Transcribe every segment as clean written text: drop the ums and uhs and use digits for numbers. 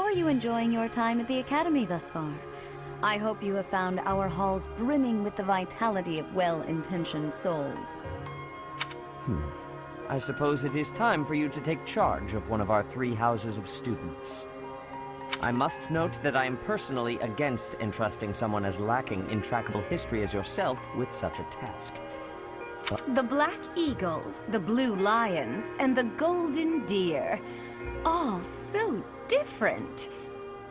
are you enjoying your time at the Academy thus far? I hope you have found our halls brimming with the vitality of well-intentioned souls. I suppose it is time for you to take charge of one of our 3 houses of students. I must note that I am personally against entrusting someone as lacking in trackable history as yourself with such a task. The Black Eagles, the Blue Lions, and the Golden Deer. All so different.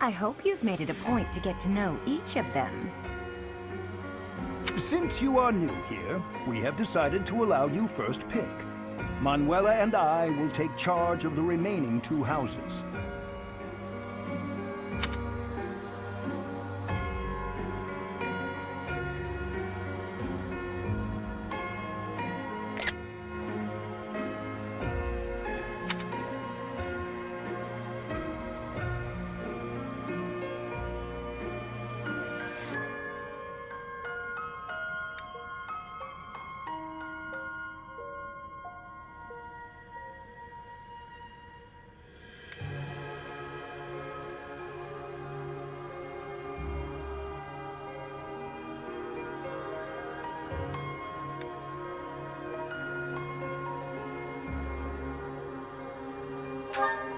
I hope you've made it a point to get to know each of them. Since you are new here, we have decided to allow you first pick. Manuela and I will take charge of the remaining 2 houses.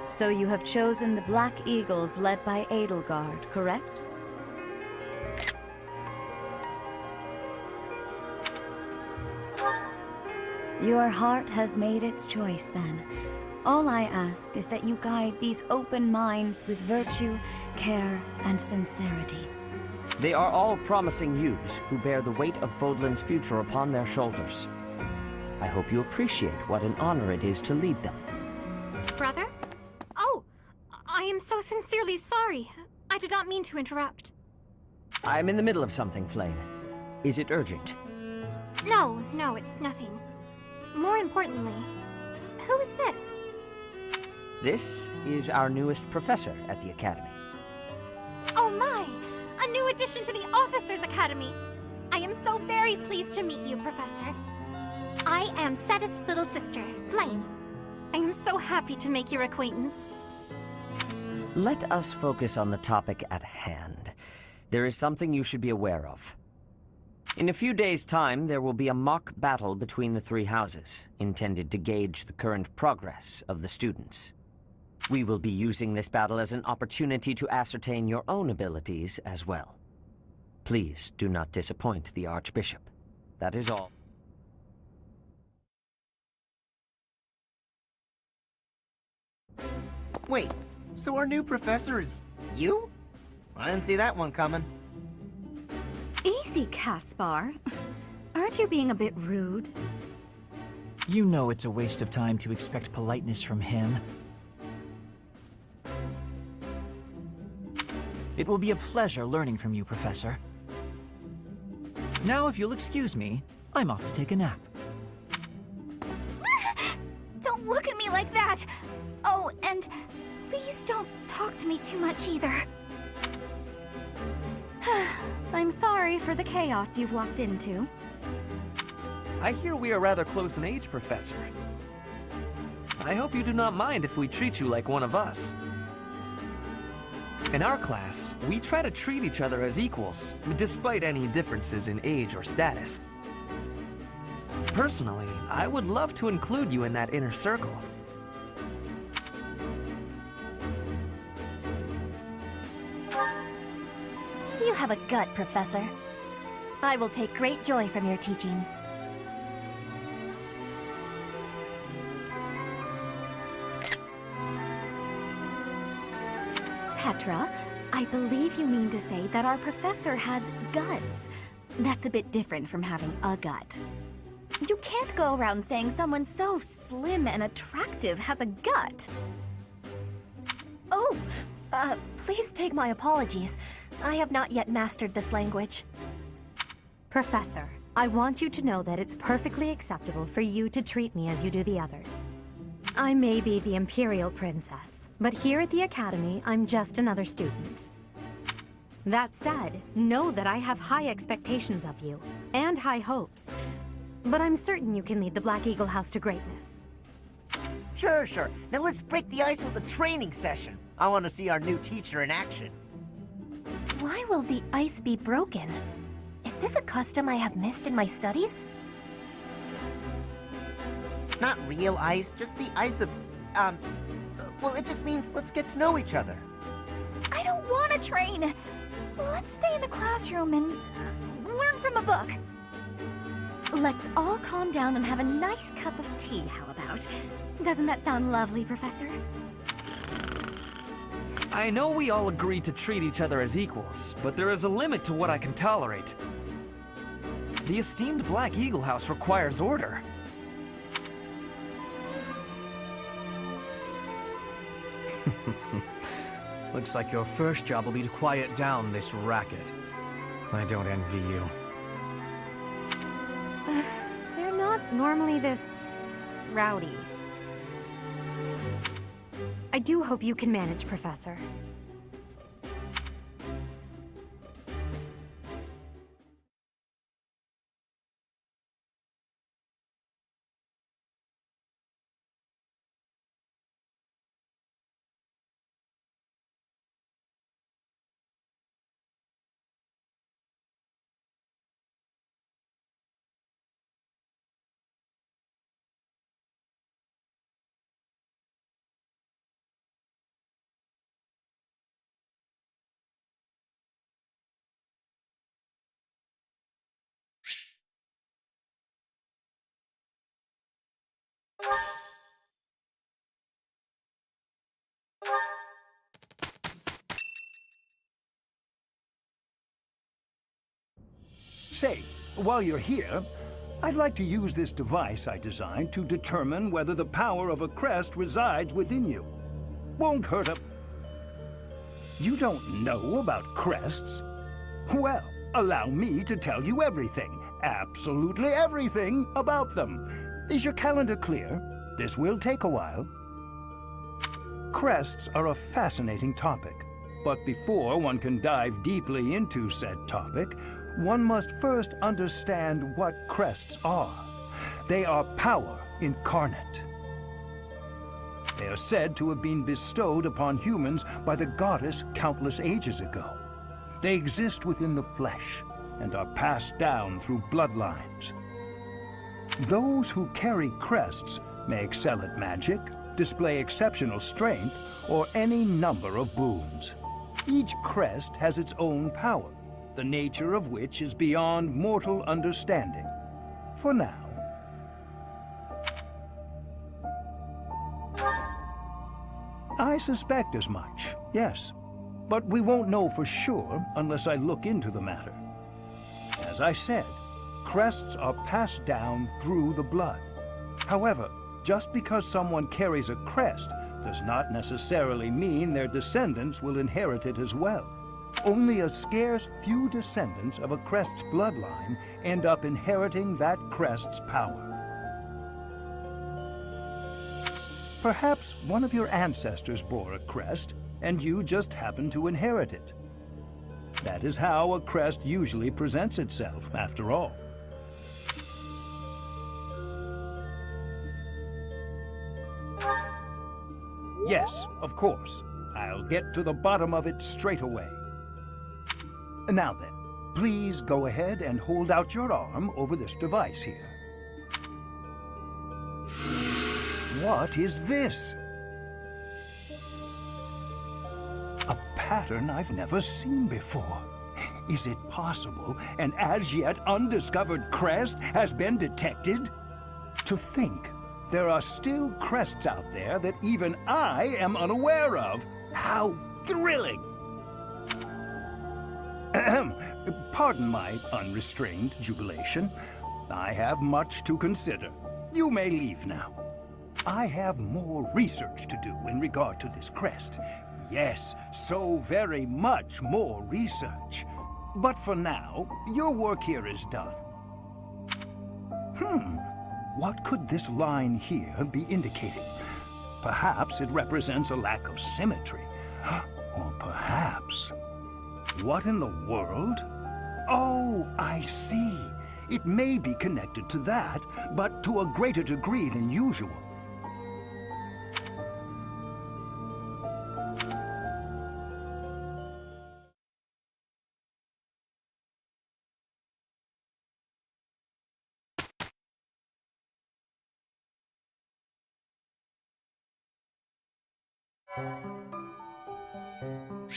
So you have chosen the Black Eagles led by Edelgard, correct? Your heart has made its choice then. All I ask is that you guide these open minds with virtue, care, and sincerity. They are all promising youths who bear the weight of Fodlan's future upon their shoulders. I hope you appreciate what an honor it is to lead them. Brother? Oh, I am so sincerely sorry. I did not mean to interrupt. I'm in the middle of something, Flame. Is it urgent? No, it's nothing. More importantly, who is this? This is our newest professor at the Academy. Oh my! A new addition to the Officers' Academy! I am so very pleased to meet you, Professor. I am Sedith's little sister, Flame. I am so happy to make your acquaintance. Let us focus on the topic at hand. There is something you should be aware of. In a few days' time, there will be a mock battle between the 3 houses, intended to gauge the current progress of the students. We will be using this battle as an opportunity to ascertain your own abilities as well. Please do not disappoint the Archbishop. That is all. Wait, so our new professor is you? I didn't see that one coming. Easy, Caspar. Aren't you being a bit rude? You know it's a waste of time to expect politeness from him. It will be a pleasure learning from you, Professor. Now, if you'll excuse me, I'm off to take a nap. Don't look at me like that! Oh, and please don't talk to me too much either. I'm sorry for the chaos you've walked into. I hear we are rather close in age, Professor. I hope you do not mind if we treat you like one of us. In our class, we try to treat each other as equals, despite any differences in age or status. Personally, I would love to include you in that inner circle. You have a gut, Professor. I will take great joy from your teachings. Petra, I believe you mean to say that our professor has guts. That's a bit different from having a gut. You can't go around saying someone so slim and attractive has a gut. Oh, please take my apologies. I have not yet mastered this language. Professor, I want you to know that it's perfectly acceptable for you to treat me as you do the others. I may be the Imperial Princess, but here at the Academy, I'm just another student. That said, know that I have high expectations of you, and high hopes. But I'm certain you can lead the Black Eagle House to greatness. Sure. Now let's break the ice with a training session. I want to see our new teacher in action. Why will the ice be broken? Is this a custom I have missed in my studies? Not real ice, just the ice of, well, it just means let's get to know each other. I don't want to train. Let's stay in the classroom and learn from a book. Let's all calm down and have a nice cup of tea, how about? Doesn't that sound lovely, Professor? I know we all agree to treat each other as equals, but there is a limit to what I can tolerate. The esteemed Black Eagle House requires order. Looks like your first job will be to quiet down this racket. I don't envy you. They're not normally this rowdy. I do hope you can manage, Professor. Say, while you're here, I'd like to use this device I designed to determine whether the power of a crest resides within you. Won't hurt a... You don't know about crests? Well, allow me to tell you everything, absolutely everything about them. Is your calendar clear? This will take a while. Crests are a fascinating topic, but before one can dive deeply into said topic, one must first understand what crests are. They are power incarnate. They are said to have been bestowed upon humans by the goddess countless ages ago. They exist within the flesh and are passed down through bloodlines. Those who carry crests may excel at magic, display exceptional strength, or any number of boons. Each crest has its own power, the nature of which is beyond mortal understanding. For now. I suspect as much, yes. But we won't know for sure unless I look into the matter. As I said, crests are passed down through the blood. However, just because someone carries a crest does not necessarily mean their descendants will inherit it as well. Only a scarce few descendants of a crest's bloodline end up inheriting that crest's power. Perhaps one of your ancestors bore a crest, and you just happen to inherit it. That is how a crest usually presents itself, after all. Yes, of course. I'll get to the bottom of it straight away. Now then, please go ahead and hold out your arm over this device here. What is this? A pattern I've never seen before. Is it possible an as yet undiscovered crest has been detected? To think there are still crests out there that even I am unaware of. How thrilling! Pardon my unrestrained jubilation. I have much to consider. You may leave now. I have more research to do in regard to this crest. Yes, so very much more research. But for now, your work here is done. What could this line here be indicating? Perhaps it represents a lack of symmetry. Or perhaps... What in the world? Oh, I see. It may be connected to that, but to a greater degree than usual.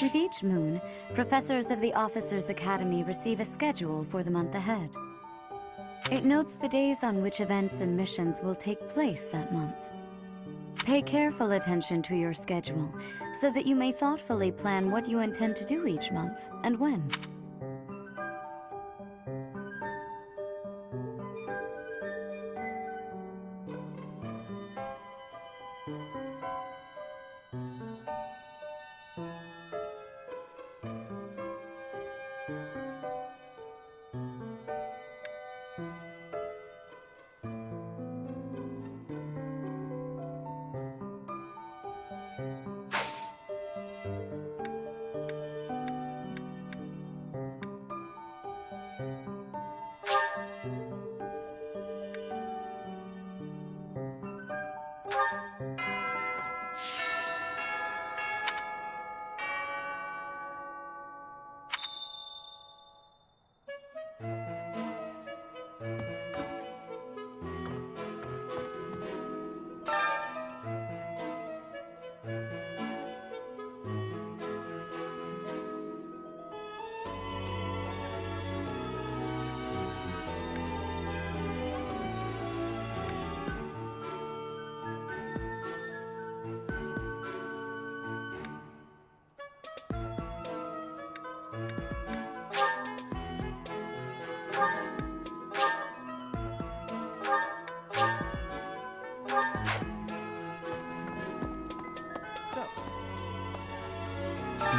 With each moon, professors of the Officers' Academy receive a schedule for the month ahead. It notes the days on which events and missions will take place that month. Pay careful attention to your schedule, so that you may thoughtfully plan what you intend to do each month, and when.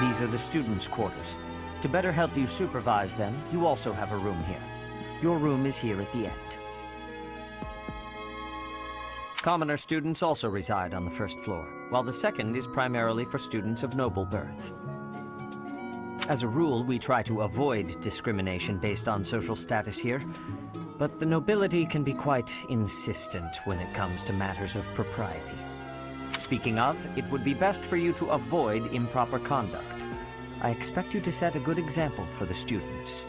These are the students' quarters. To better help you supervise them, you also have a room here. Your room is here at the end. Commoner students also reside on the first floor, while the second is primarily for students of noble birth. As a rule, we try to avoid discrimination based on social status here, but the nobility can be quite insistent when it comes to matters of propriety. Speaking of, it would be best for you to avoid improper conduct. I expect you to set a good example for the students.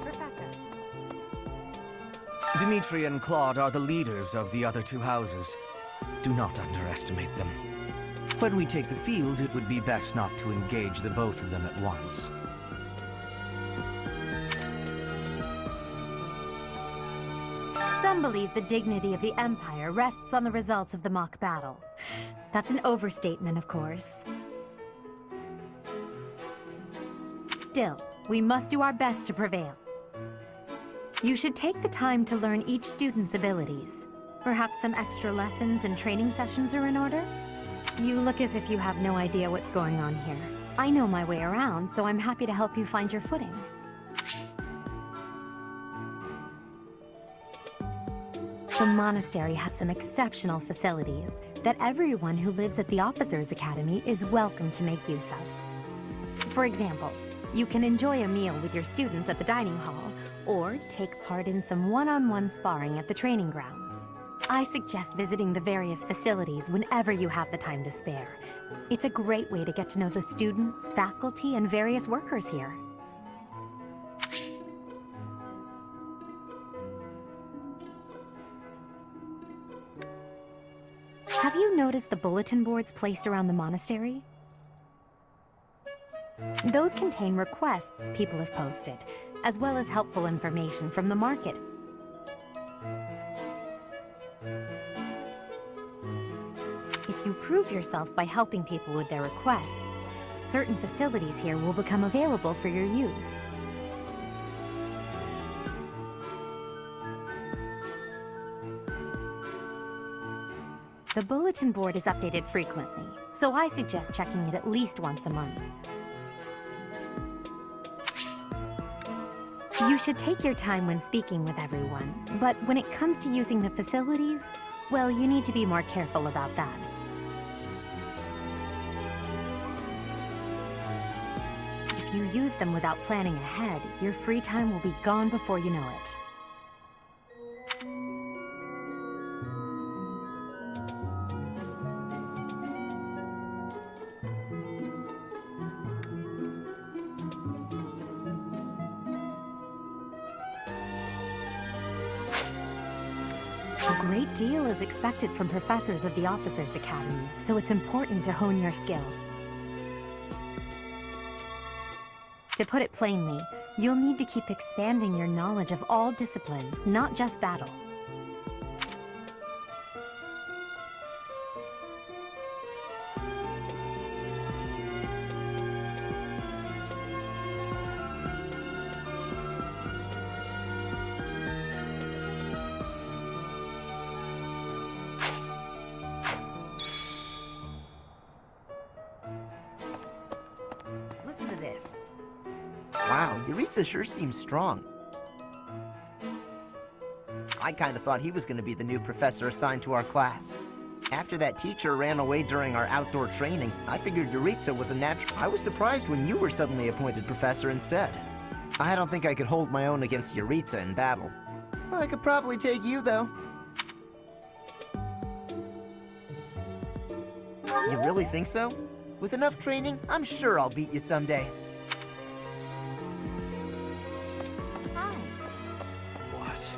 Professor. Dimitri and Claude are the leaders of the other two houses. Do not underestimate them. When we take the field, it would be best not to engage the both of them at once. Some believe the dignity of the Empire rests on the results of the mock battle. That's an overstatement, of course. Still, we must do our best to prevail. You should take the time to learn each student's abilities. Perhaps some extra lessons and training sessions are in order? You look as if you have no idea what's going on here. I know my way around, so I'm happy to help you find your footing. The monastery has some exceptional facilities that everyone who lives at the Officers' Academy is welcome to make use of. For example, you can enjoy a meal with your students at the dining hall, or take part in some one-on-one sparring at the training grounds. I suggest visiting the various facilities whenever you have the time to spare. It's a great way to get to know the students, faculty, and various workers here. Have you noticed the bulletin boards placed around the monastery? Those contain requests people have posted, as well as helpful information from the market. If you prove yourself by helping people with their requests, certain facilities here will become available for your use. The bulletin board is updated frequently, so I suggest checking it at least once a month. You should take your time when speaking with everyone, but when it comes to using the facilities, well, you need to be more careful about that. If you use them without planning ahead, your free time will be gone before you know it. A great deal is expected from professors of the Officers Academy, so it's important to hone your skills. To put it plainly, you'll need to keep expanding your knowledge of all disciplines, not just battle. Listen to this. Wow, Yuritsa sure seems strong. I kind of thought he was going to be the new professor assigned to our class. After that teacher ran away during our outdoor training, I figured Yuritsa was a natural. I was surprised when you were suddenly appointed professor instead. I don't think I could hold my own against Yuritsa in battle. Well, I could probably take you, though. You really think so? With enough training, I'm sure I'll beat you someday. What?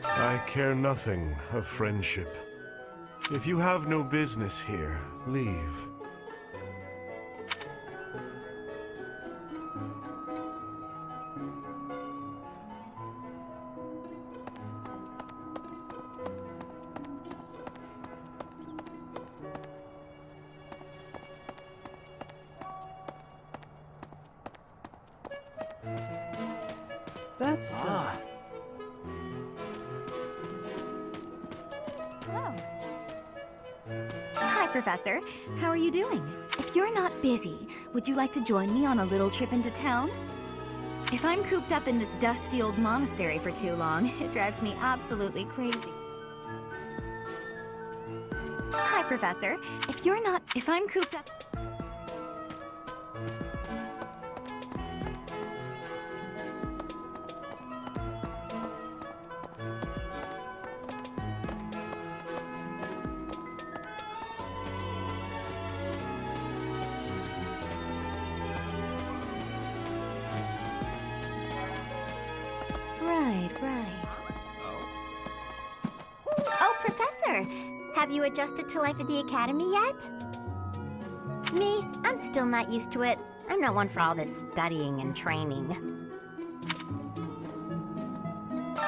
I care nothing of friendship. If you have no business here, leave. That's, Hello. Hi, Professor. How are you doing? If you're not busy, would you like to join me on a little trip into town? If I'm cooped up in this dusty old monastery for too long, it drives me absolutely crazy. Hi, Professor. If I'm cooped up... Right. Oh, Professor! Have you adjusted to life at the Academy yet? Me? I'm still not used to it. I'm not one for all this studying and training.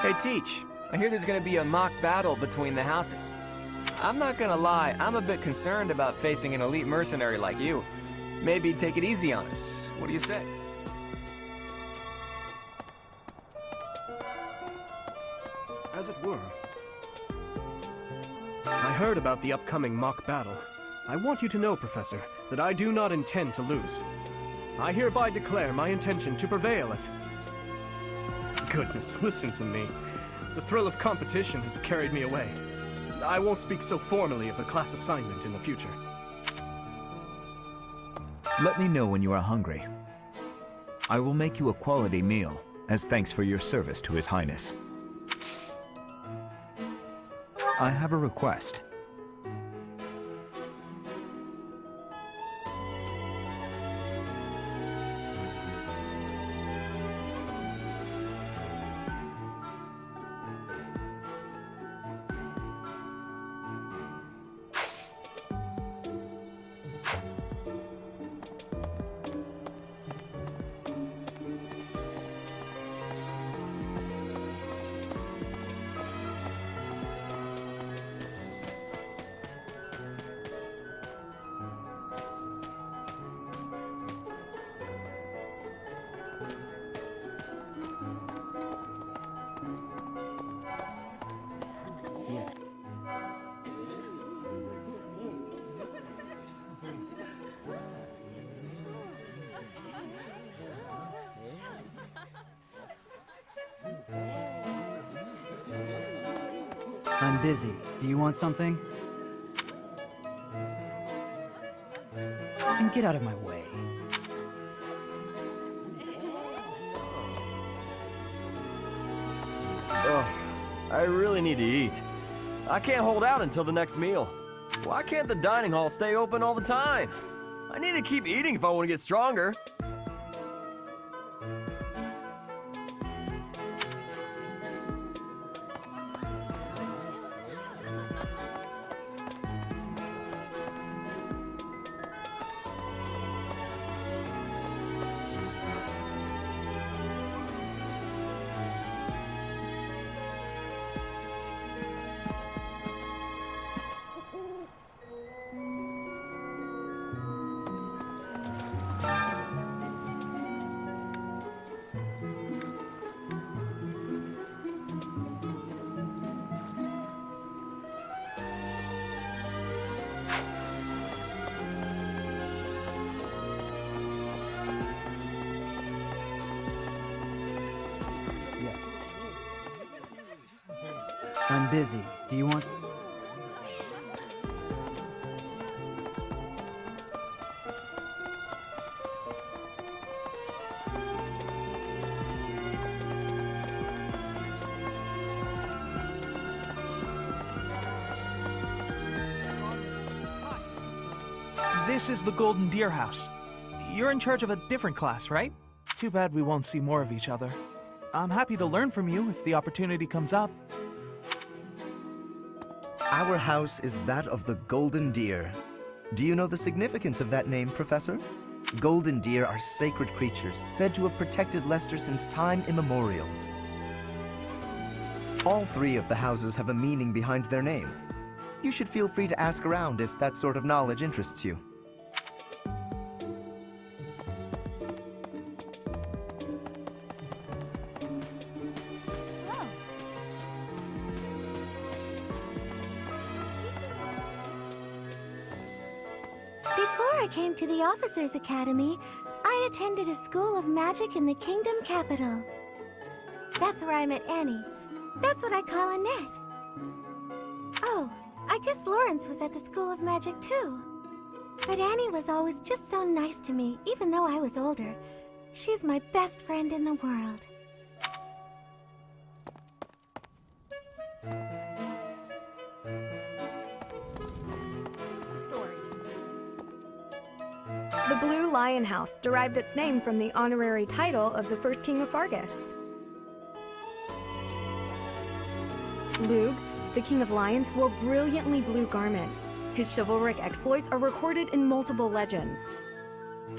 Hey, Teach. I hear there's gonna be a mock battle between the houses. I'm not gonna lie, I'm a bit concerned about facing an elite mercenary like you. Maybe take it easy on us. What do you say? As it were. I heard about the upcoming mock battle. I want you to know, Professor, that I do not intend to lose. I hereby declare my intention to prevail at... Goodness, listen to me. The thrill of competition has carried me away. I won't speak so formally of a class assignment in the future. Let me know when you are hungry. I will make you a quality meal, as thanks for your service to His Highness. I have a request. yes. I'm busy. Do you want something? And get out of my way. Ugh, I really need to eat. I can't hold out until the next meal. Why can't the dining hall stay open all the time? I need to keep eating if I want to get stronger. I'm busy. Do you want... This is the Golden Deer House. You're in charge of a different class, right? Too bad we won't see more of each other. I'm happy to learn from you if the opportunity comes up. Our house is that of the Golden Deer. Do you know the significance of that name, Professor? Golden deer are sacred creatures, said to have protected Leicester since time immemorial. All three of the houses have a meaning behind their name. You should feel free to ask around if that sort of knowledge interests you. Before I came to the Officers' Academy, I attended a school of magic in the Kingdom capital. That's where I met Annie. That's what I call Annette. Oh, I guess Lawrence was at the School of Magic too. But Annie was always just so nice to me, even though I was older. She's my best friend in the world. The Blue Lion House derived its name from the honorary title of the first king of Fargus. Lug, the king of lions, wore brilliantly blue garments. His chivalric exploits are recorded in multiple legends.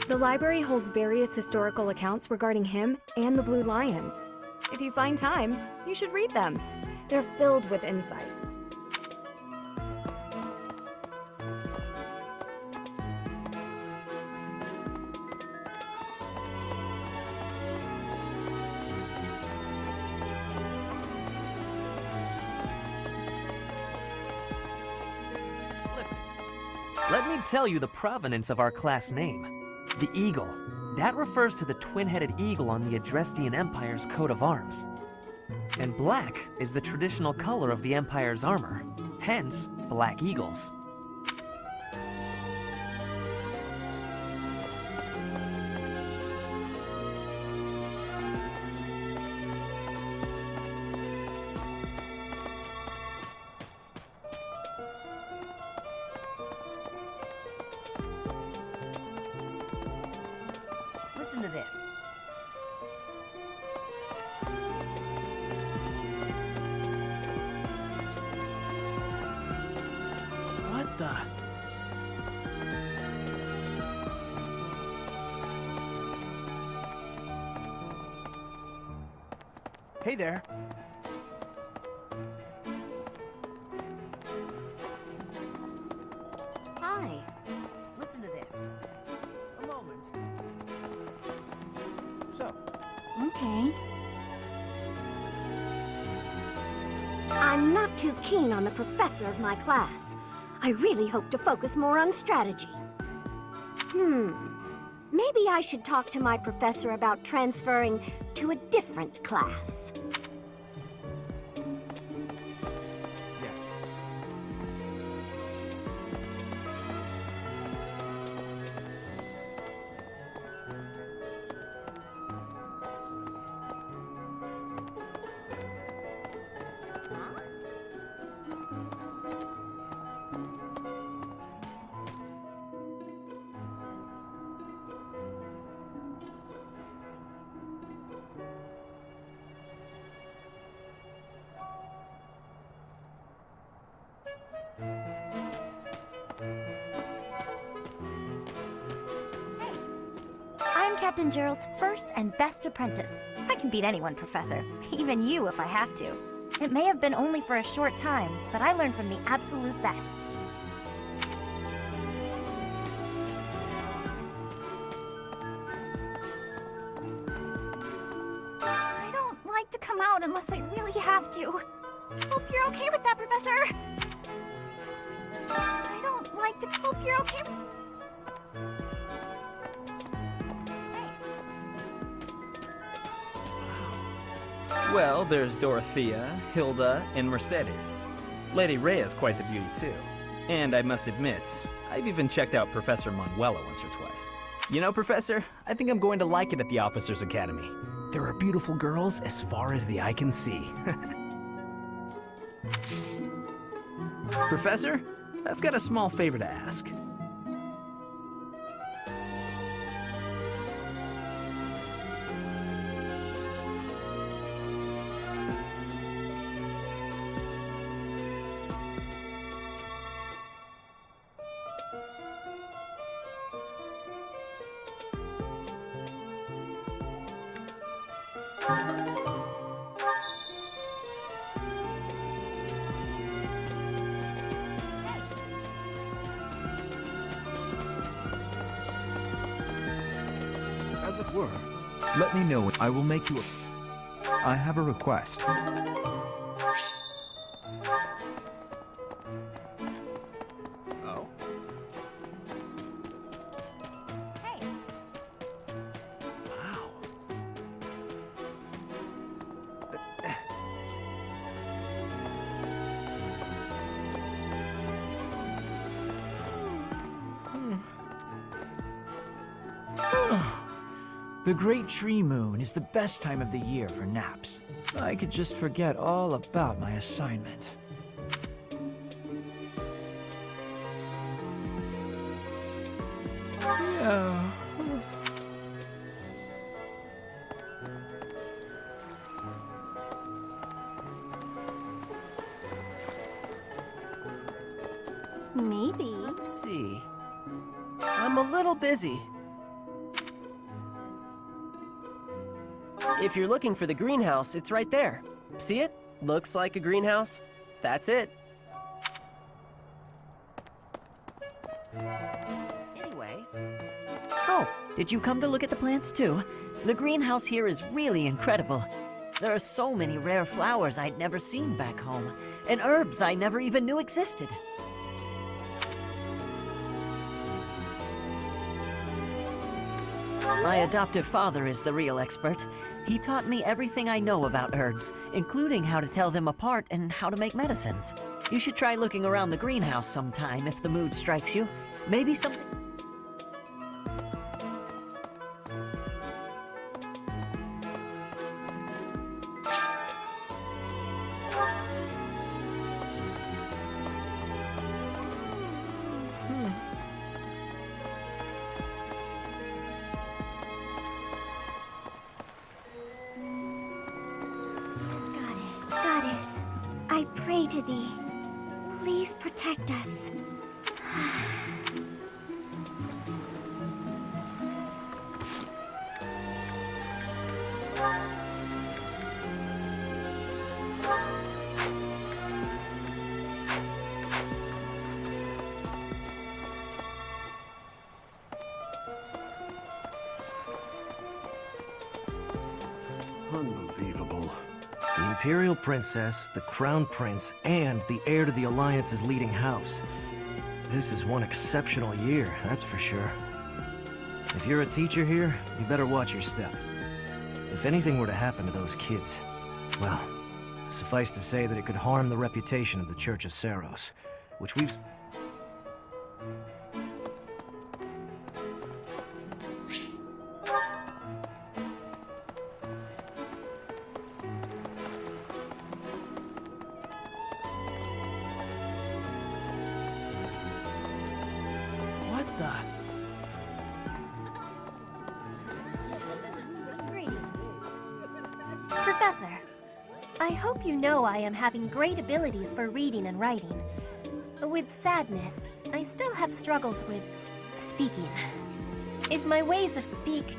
The library holds various historical accounts regarding him and the Blue Lions. If you find time, you should read them. They're filled with insights. Let me tell you the provenance of our class name. The eagle. That refers to the twin-headed eagle on the Adrestian Empire's coat of arms. And black is the traditional color of the Empire's armor. Hence, black eagles. Listen to this. What the? Hey there. Hi. Listen to this. A moment. So. Okay. I'm not too keen on the professor of my class. I really hope to focus more on strategy. Maybe I should talk to my professor about transferring to a different class. I'm Captain Gerald's first and best apprentice. I can beat anyone, Professor. Even you if I have to. It may have been only for a short time, but I learned from the absolute best. I don't like to come out unless I really have to. Hope you're okay with that, Professor. I don't like to... Hope you're okay with... Well, there's Dorothea, Hilda, and Mercedes. Lady Rhea's quite the beauty, too. And I must admit, I've even checked out Professor Manuela once or twice. You know, Professor, I think I'm going to like it at the Officers' Academy. There are beautiful girls as far as the eye can see. Professor, I've got a small favor to ask. As it were. Let me know when I will make you a... I have a request. Oh? Hey. Wow. The Great Tree Moon is the best time of the year for naps. I could just forget all about my assignment. Yeah. Maybe. Let's see. I'm a little busy. If you're looking for the greenhouse, it's right there. See it? Looks like a greenhouse. That's it. Anyway. Oh, did you come to look at the plants too? The greenhouse here is really incredible. There are so many rare flowers I'd never seen back home, and herbs I never even knew existed. My adoptive father is the real expert. He taught me everything I know about herbs, including how to tell them apart and how to make medicines. You should try looking around the greenhouse sometime if the mood strikes you. Maybe something... Goddess, I pray to thee. Please protect us. Unbelievable. The Imperial Princess, the Crown Prince, and the heir to the Alliance's leading house. This is one exceptional year, that's for sure. If you're a teacher here, you better watch your step. If anything were to happen to those kids, well, suffice to say that it could harm the reputation of the Church of Saros, which we've... What the? Greetings. Professor, I hope you know I am having great abilities for reading and writing. With sadness, I still have struggles with speaking. If my ways of speech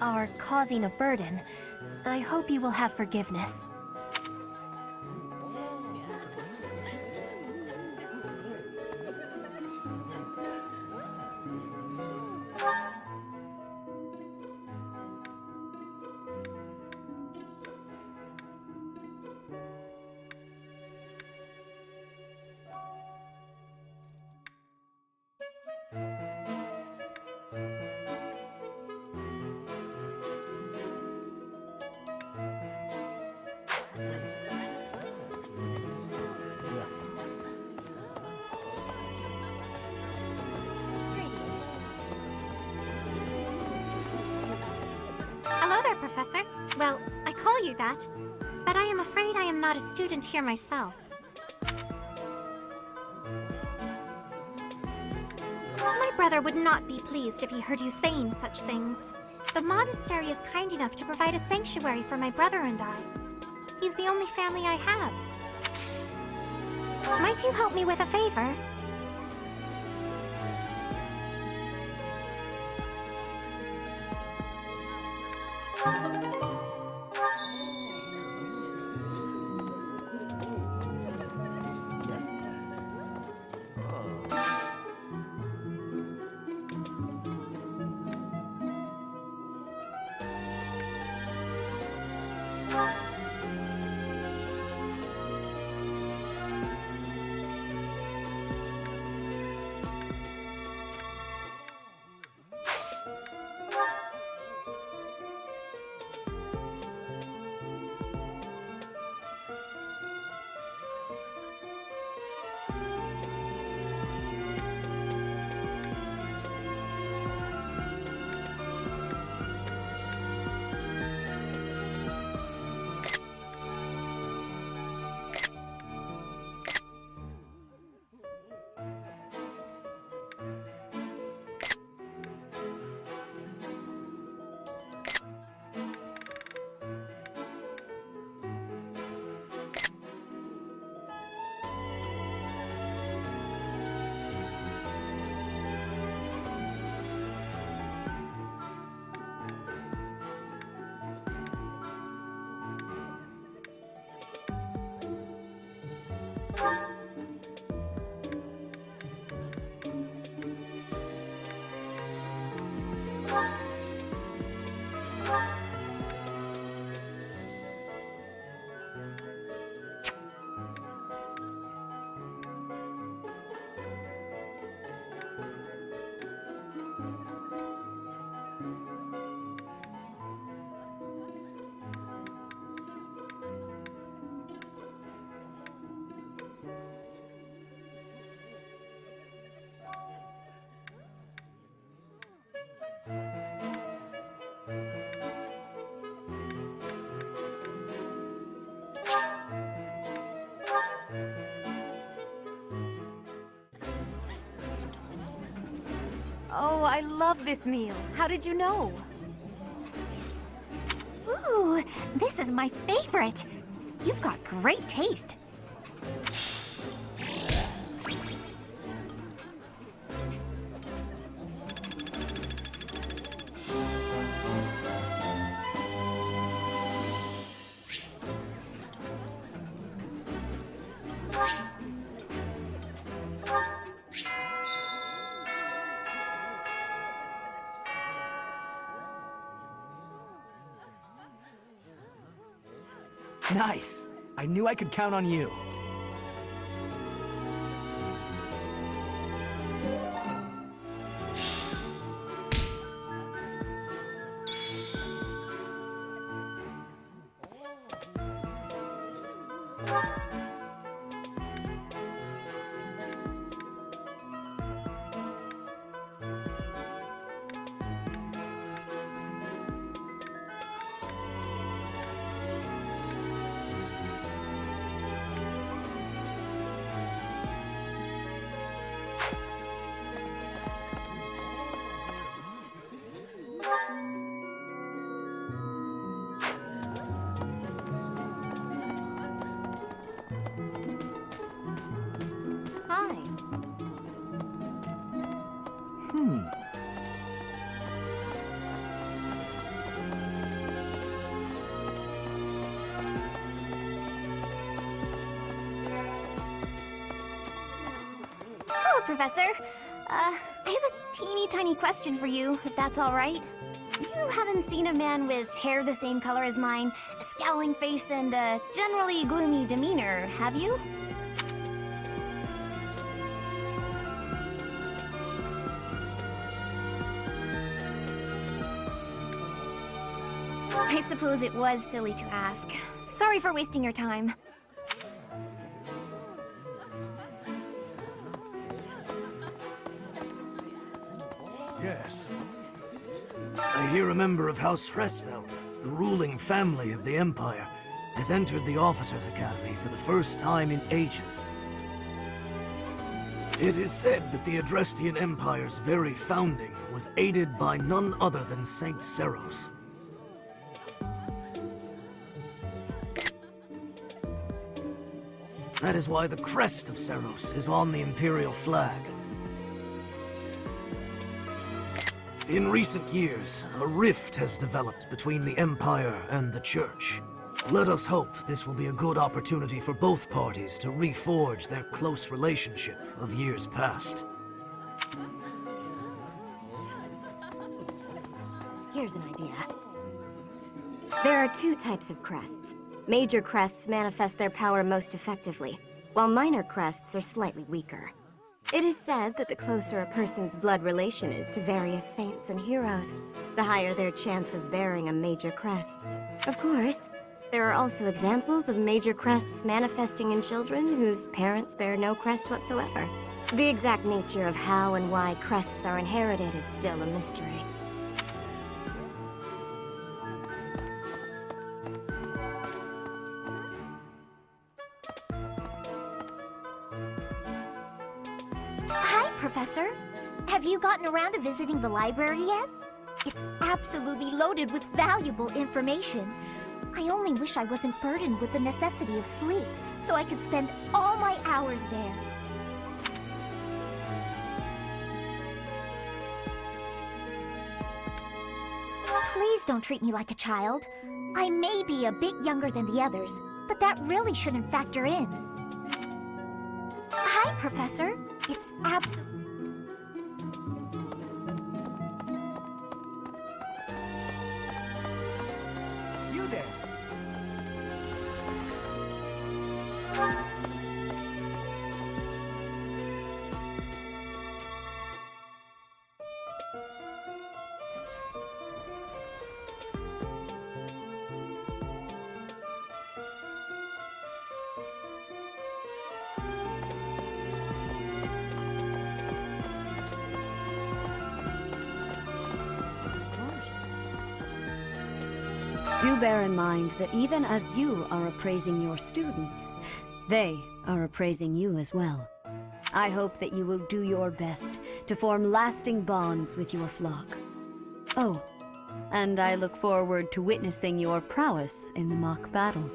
are causing a burden, I hope you will have forgiveness. Professor. Well, I call you that, but I am afraid I am not a student here myself. My brother would not be pleased if he heard you saying such things. The monastery is kind enough to provide a sanctuary for my brother and I. He's the only family I have. Might you help me with a favor? Oh, I love this meal. How did you know? Ooh, this is my favorite. You've got great taste. Nice! I knew I could count on you. Hi. Hello, Professor. I have a teeny tiny question for you, if that's all right. You haven't seen a man with hair the same color as mine, a scowling face, and a generally gloomy demeanor, have you? I suppose it was silly to ask. Sorry for wasting your time. Yes. I hear a member of House Fresfeld. the ruling family of the Empire, has entered the Officers' Academy for the first time in ages. It is said that the Adrestian Empire's very founding was aided by none other than Saint Seros. That is why the crest of Seros is on the Imperial flag. In recent years, a rift has developed between the Empire and the Church. Let us hope this will be a good opportunity for both parties to reforge their close relationship of years past. Here's an idea. There are two types of crests. Major crests manifest their power most effectively, while minor crests are slightly weaker. It is said that the closer a person's blood relation is to various saints and heroes, the higher their chance of bearing a major crest. Of course, there are also examples of major crests manifesting in children whose parents bear no crest whatsoever. The exact nature of how and why crests are inherited is still a mystery. Hi, Professor. Have you gotten around to visiting the library yet? It's absolutely loaded with valuable information. I only wish I wasn't burdened with the necessity of sleep, so I could spend all my hours there. Please don't treat me like a child. I may be a bit younger than the others, but that really shouldn't factor in. Hi, Professor. It's absolutely... You there? Do bear in mind that even as you are appraising your students, they are appraising you as well. I hope that you will do your best to form lasting bonds with your flock. Oh, and I look forward to witnessing your prowess in the mock battle.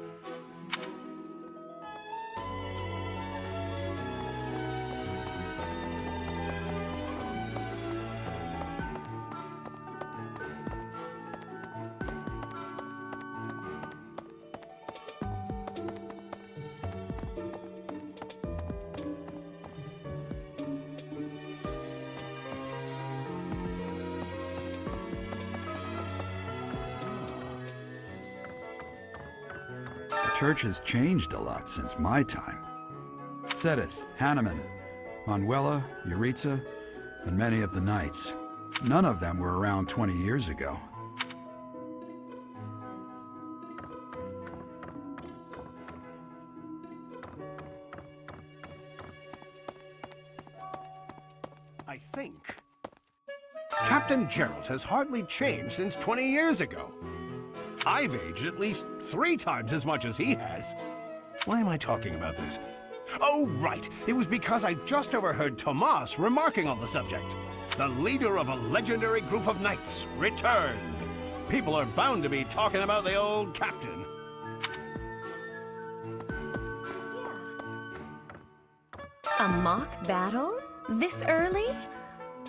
The church has changed a lot since my time. Sedith, Hanneman, Manuela, Yuritsa, and many of the knights. None of them were around 20 years ago. I think Captain Gerald has hardly changed since 20 years ago. I've aged at least 3 times as much as he has. Why am I talking about this? Oh, right. It was because I just overheard Tomas remarking on the subject. The leader of a legendary group of knights returned. People are bound to be talking about the old captain. A mock battle? This early?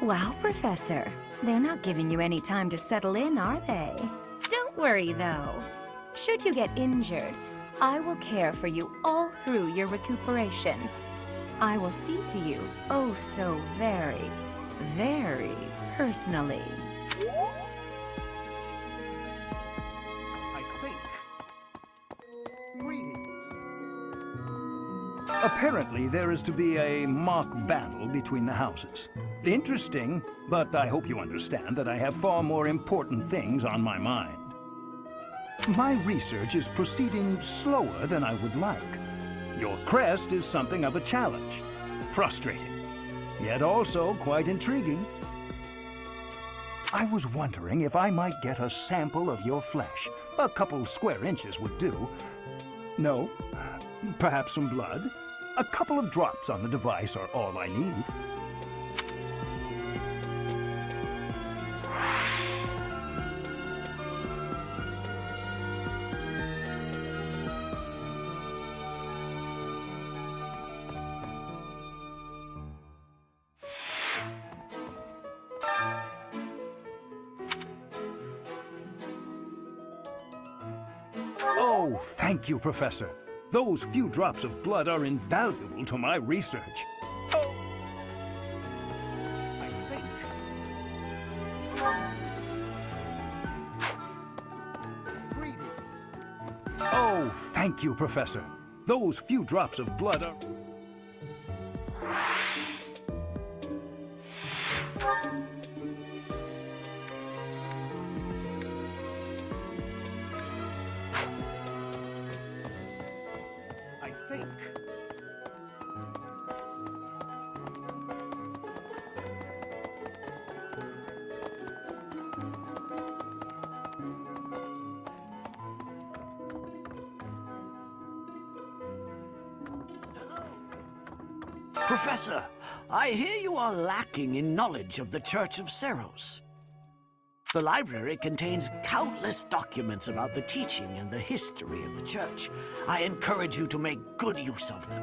Wow, Professor. They're not giving you any time to settle in, are they? Don't worry, though. Should you get injured, I will care for you all through your recuperation. I will see to you, oh so very, very personally. I think. Apparently, there is to be a mock battle between the houses. Interesting, but I hope you understand that I have far more important things on my mind. My research is proceeding slower than I would like. Your crest is something of a challenge. Frustrating, yet also quite intriguing. I was wondering if I might get a sample of your flesh. A couple square inches would do. No? Perhaps some blood? A couple of drops on the device are all I need. Oh, thank you, Professor. Those few drops of blood are invaluable to my research. Oh! I think... Greetings. Oh, thank you, Professor. Those few drops of blood are... I think... Professor, I hear you are lacking in knowledge of the Church of Seros. The library contains countless documents about the teaching and the history of the Church. I encourage you to make good use of them.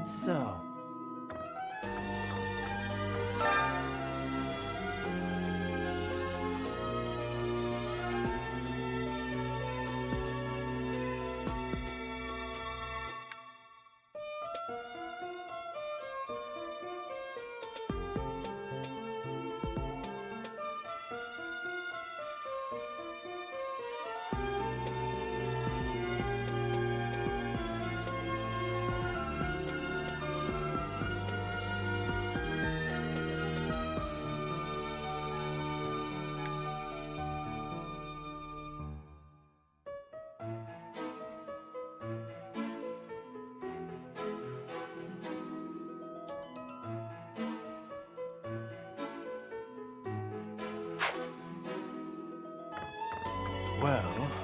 Even so. Well...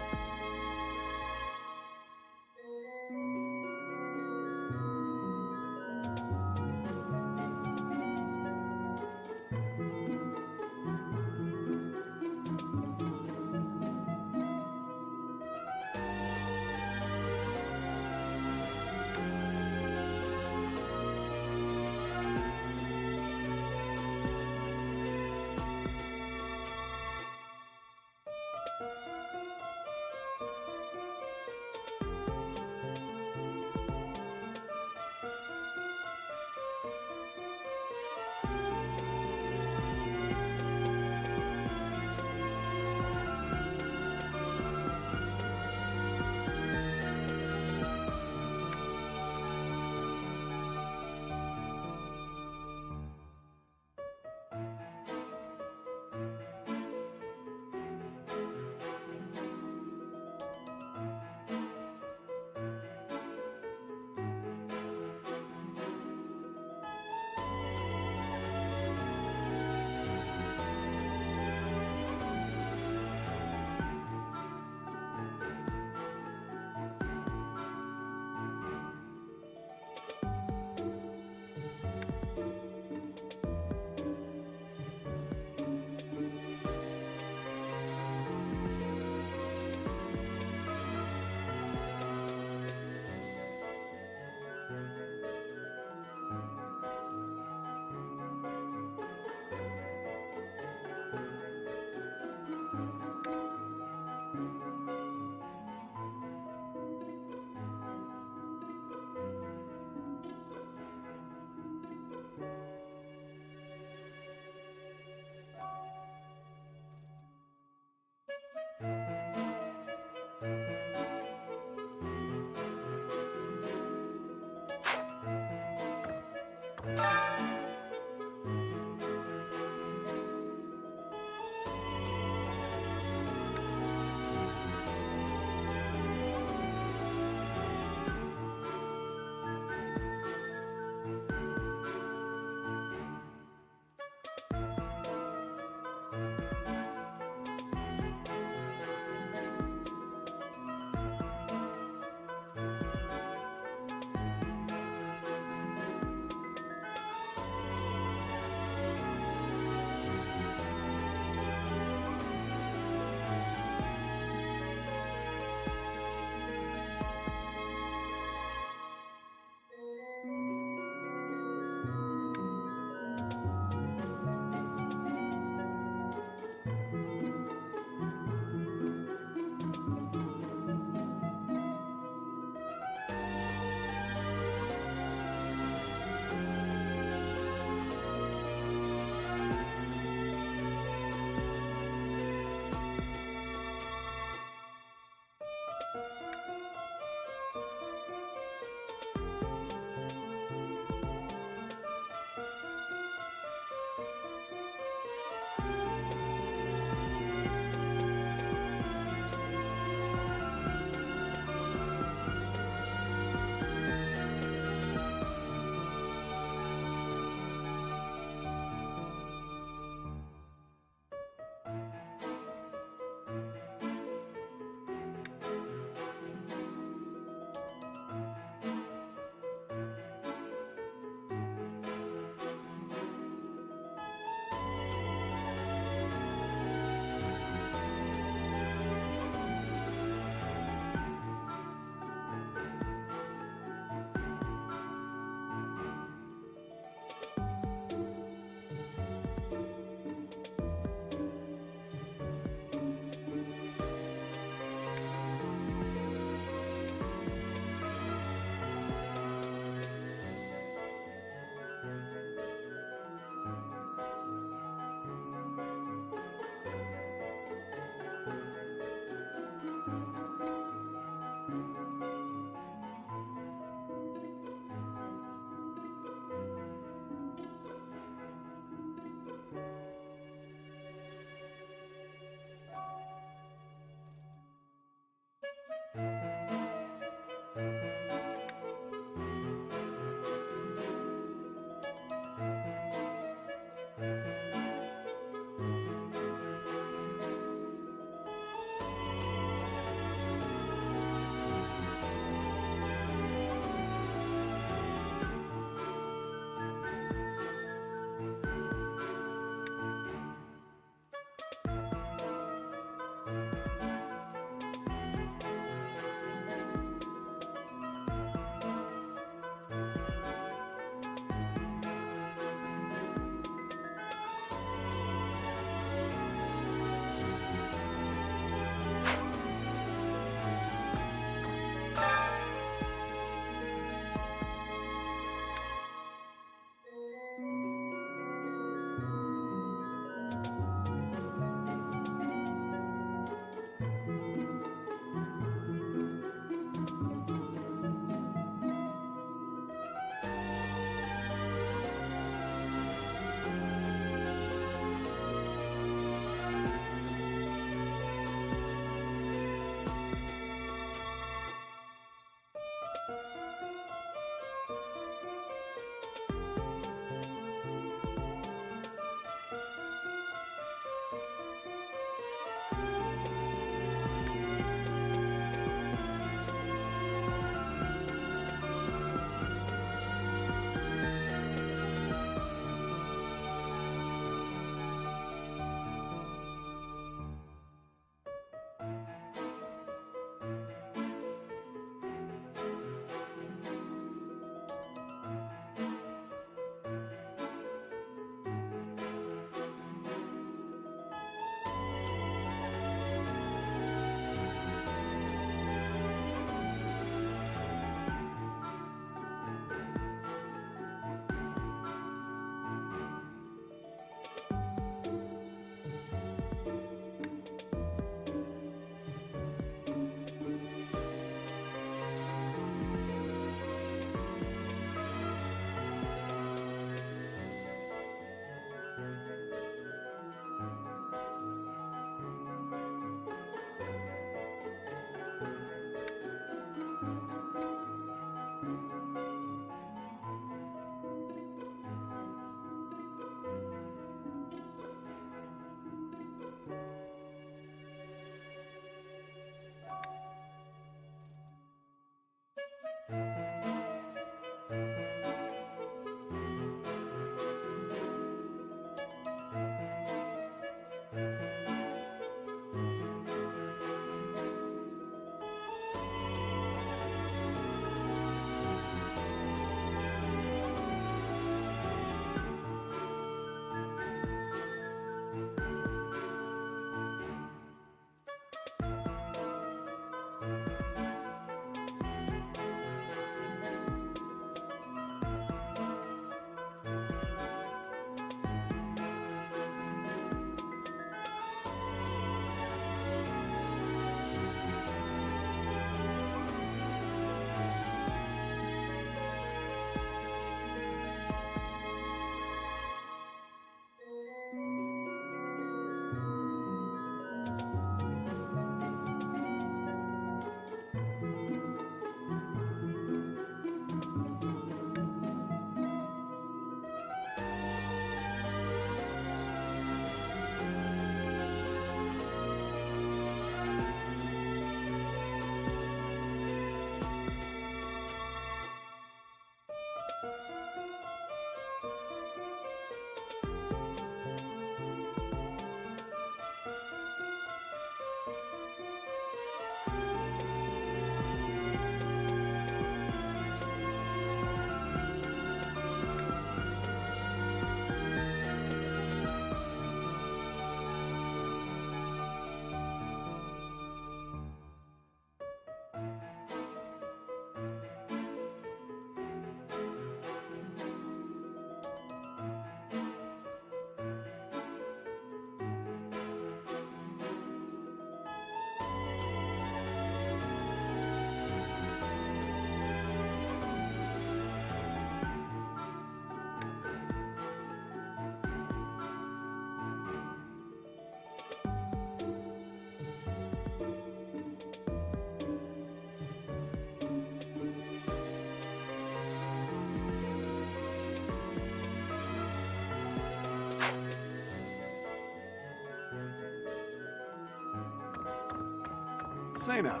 Say now.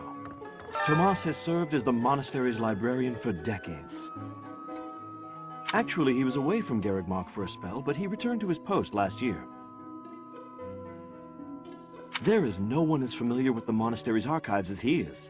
Tomas has served as the monastery's librarian for decades. Actually, he was away from Garrigmach for a spell, but he returned to his post last year. There is no one as familiar with the monastery's archives as he is.